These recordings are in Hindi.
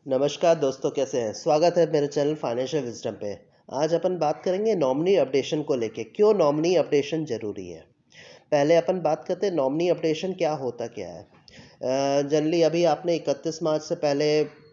नमस्कार दोस्तों, कैसे हैं? स्वागत है मेरे चैनल फाइनेंशियल विजडम पे। आज अपन बात करेंगे नॉमिनी अपडेशन को लेके, क्यों नॉमिनी अपडेशन ज़रूरी है। पहले अपन बात करते हैं नॉमिनी अपडेशन क्या होता क्या है। जनरली अभी आपने 31 मार्च से पहले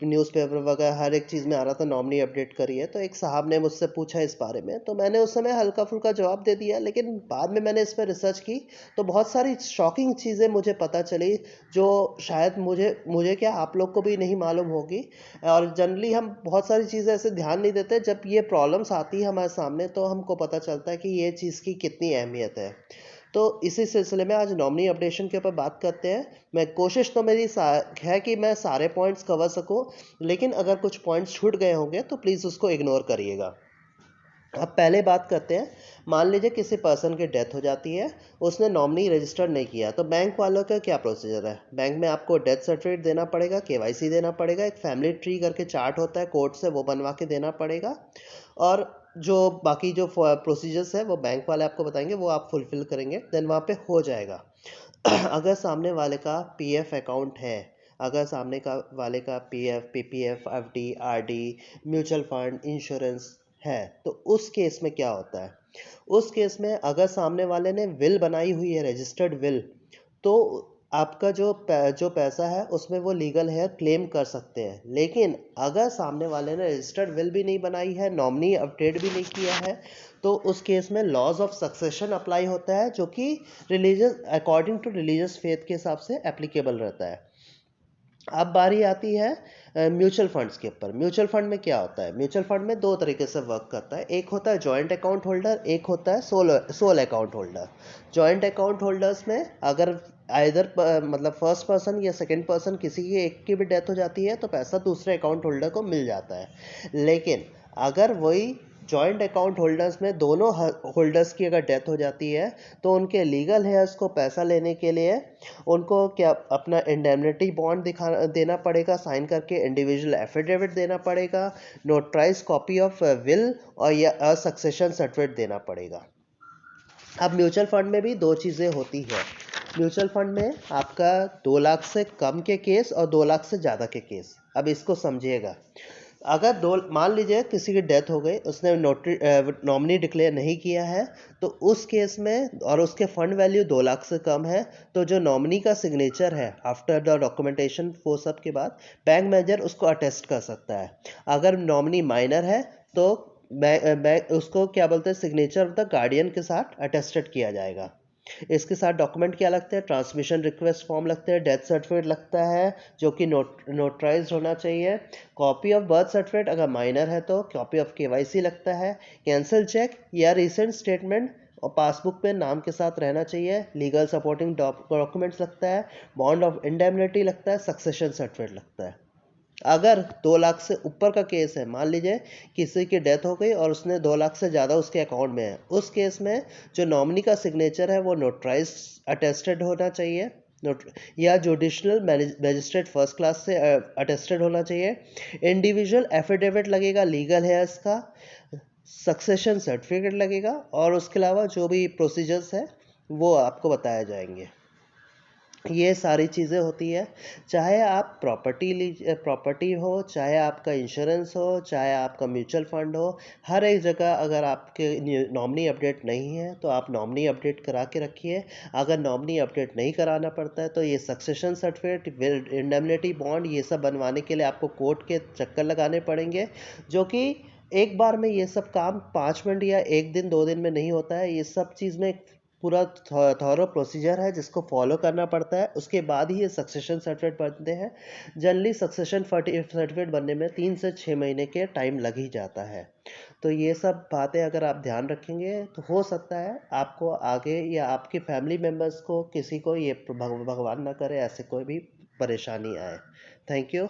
न्यूज़पेपर वगैरह हर एक चीज़ में आ रहा था नॉमिनी अपडेट करिए, तो एक साहब ने मुझसे पूछा इस बारे में, तो मैंने उस समय हल्का फुल्का जवाब दे दिया, लेकिन बाद में मैंने इस पर रिसर्च की तो बहुत सारी शॉकिंग चीज़ें मुझे पता चली, जो शायद मुझे मुझे क्या आप लोग को भी नहीं मालूम होगी। और जनरली हम बहुत सारी चीज़ें ऐसे ध्यान नहीं देते, जब ये प्रॉब्लम्स आती है हमारे सामने तो हमको पता चलता है कि ये चीज़ की कितनी अहमियत है। तो इसी सिलसिले में आज नॉमिनी अपडेशन के ऊपर बात करते हैं। मैं कोशिश तो मेरी है कि मैं सारे पॉइंट्स कवर सकूं, लेकिन अगर कुछ पॉइंट्स छूट गए होंगे तो प्लीज़ उसको इग्नोर करिएगा। अब पहले बात करते हैं। मान लीजिए किसी पर्सन की डेथ हो जाती है, उसने नॉमिनी रजिस्टर नहीं किया, तो बैंक वालों का क्या प्रोसीजर है। बैंक में आपको डेथ सर्टिफिकेट देना पड़ेगा, केवाईसी देना पड़ेगा, एक फैमिली ट्री करके चार्ट होता है कोर्ट से, वो बनवा के देना पड़ेगा। और जो बाकी जो प्रोसीजर्स है वो बैंक वाले आपको बताएंगे, वो आप फुलफिल करेंगे, देन वहाँ पे हो जाएगा। अगर सामने वाले का पीएफ अकाउंट है, अगर सामने का वाले का PF, PPF, FD, RD, mutual fund, insurance है, तो उस केस में क्या होता है। उस केस में अगर सामने वाले ने विल बनाई हुई है, रजिस्टर्ड विल, तो आपका जो पैसा है उसमें वो लीगल हेयर क्लेम कर सकते हैं। लेकिन अगर सामने वाले ने रजिस्टर्ड विल भी नहीं बनाई है, नॉमिनी अपडेट भी नहीं किया है, तो उस केस में लॉज ऑफ सक्सेशन अप्लाई होता है, जो कि religious according to religious faith के हिसाब से एप्लीकेबल रहता है। अब बारी आती है म्यूचुअल फंड्स के ऊपर। म्यूचुअल फंड में क्या होता है। म्यूचुअल फंड में दो तरीके से वर्क करता है, एक होता है जॉइंट अकाउंट होल्डर, एक होता है sole account holder. Joint account holders में अगर आइदर मतलब फर्स्ट पर्सन या सेकंड पर्सन किसी की एक की भी डेथ हो जाती है, तो पैसा दूसरे अकाउंट होल्डर को मिल जाता है। लेकिन अगर वही जॉइंट अकाउंट होल्डर्स में दोनों होल्डर्स की अगर डेथ हो जाती है, तो उनके लीगल हेयर्स को पैसा लेने के लिए उनको क्या अपना इंडेमनिटी बॉन्ड देना पड़ेगा, साइन करके इंडिविजुअल एफिडेविट देना पड़ेगा, नोटराइज कॉपी ऑफ विल और या सक्सेशन सर्टिफिकेट देना पड़ेगा। अब म्यूचुअल फंड में भी दो चीज़ें होती है। म्यूचुअल फंड में आपका 2 लाख से कम के केस और 2 लाख से ज़्यादा के केस। अब इसको समझिएगा। अगर दो मान लीजिए किसी की डेथ हो गई, उसने नॉमिनी डिक्लेयर नहीं किया है, तो उस केस में और उसके फंड वैल्यू 2 लाख से कम है, तो जो नॉमिनी का सिग्नेचर है आफ्टर द डॉक्यूमेंटेशन वो सब के बाद बैंक मैनेजर उसको अटेस्ट कर सकता है। अगर नॉमिनी माइनर है तो उसको क्या बोलते हैं, सिग्नेचर ऑफ द गार्डियन के साथ अटेस्टेड किया जाएगा। इसके साथ डॉक्यूमेंट क्या लगते हैं, ट्रांसमिशन रिक्वेस्ट फॉर्म लगते हैं, डेथ सर्टिफिकेट लगता है जो कि नोटराइज होना चाहिए, कॉपी ऑफ बर्थ सर्टिफिकेट अगर माइनर है तो कॉपी ऑफ केवाईसी लगता है, कैंसिल चेक या रिसेंट स्टेटमेंट और पासबुक पे नाम के साथ रहना चाहिए, लीगल सपोर्टिंग डॉक्यूमेंट्स लगता है, बॉन्ड ऑफ इंडेमनिटी लगता है, सक्सेशन सर्टिफिकेट लगता है। अगर 2 लाख से ऊपर का केस है, मान लीजिए किसी की डेथ हो गई और उसने 2 लाख से ज़्यादा उसके अकाउंट में है, उस केस में जो नॉमिनी का सिग्नेचर है वो नोटराइज अटेस्टेड होना चाहिए, नोट या जुडिशनल मैजिस्ट्रेट फर्स्ट क्लास से अटेस्टेड होना चाहिए, इंडिविजुअल एफिडेविट लगेगा लीगल हेयर्स का, सक्सेशन सर्टिफिकेट लगेगा, और उसके अलावा जो भी प्रोसीजर्स है वो आपको बताए जाएंगे। ये सारी चीज़ें होती है। चाहे आप प्रॉपर्टी हो, चाहे आपका इंश्योरेंस हो, चाहे आपका म्यूचुअल फंड हो, हर एक जगह अगर आपके नॉमिनी अपडेट नहीं है तो आप नॉमिनी अपडेट करा के रखिए। अगर नॉमिनी अपडेट नहीं कराना पड़ता है तो ये सक्सेशन सर्टिफिकेट, इंडेमनिटी बॉन्ड, ये सब बनवाने के लिए आपको कोर्ट के चक्कर लगाने पड़ेंगे, जो कि एक बार में ये सब काम 5 मिनट या एक दिन 2 दिन में नहीं होता है। ये सब चीज़ में पूरा थॉरो प्रोसीजर है जिसको फॉलो करना पड़ता है, उसके बाद ही ये सक्सेशन सर्टिफिकेट बनते हैं। जनरली सक्सेशन सर्टिफिकेट बनने में 3 से 6 महीने के टाइम लग ही जाता है। तो ये सब बातें अगर आप ध्यान रखेंगे तो हो सकता है आपको आगे या आपके फैमिली मेम्बर्स को किसी को ये भगवान ना करे ऐसे कोई भी परेशानी आए। Thank you.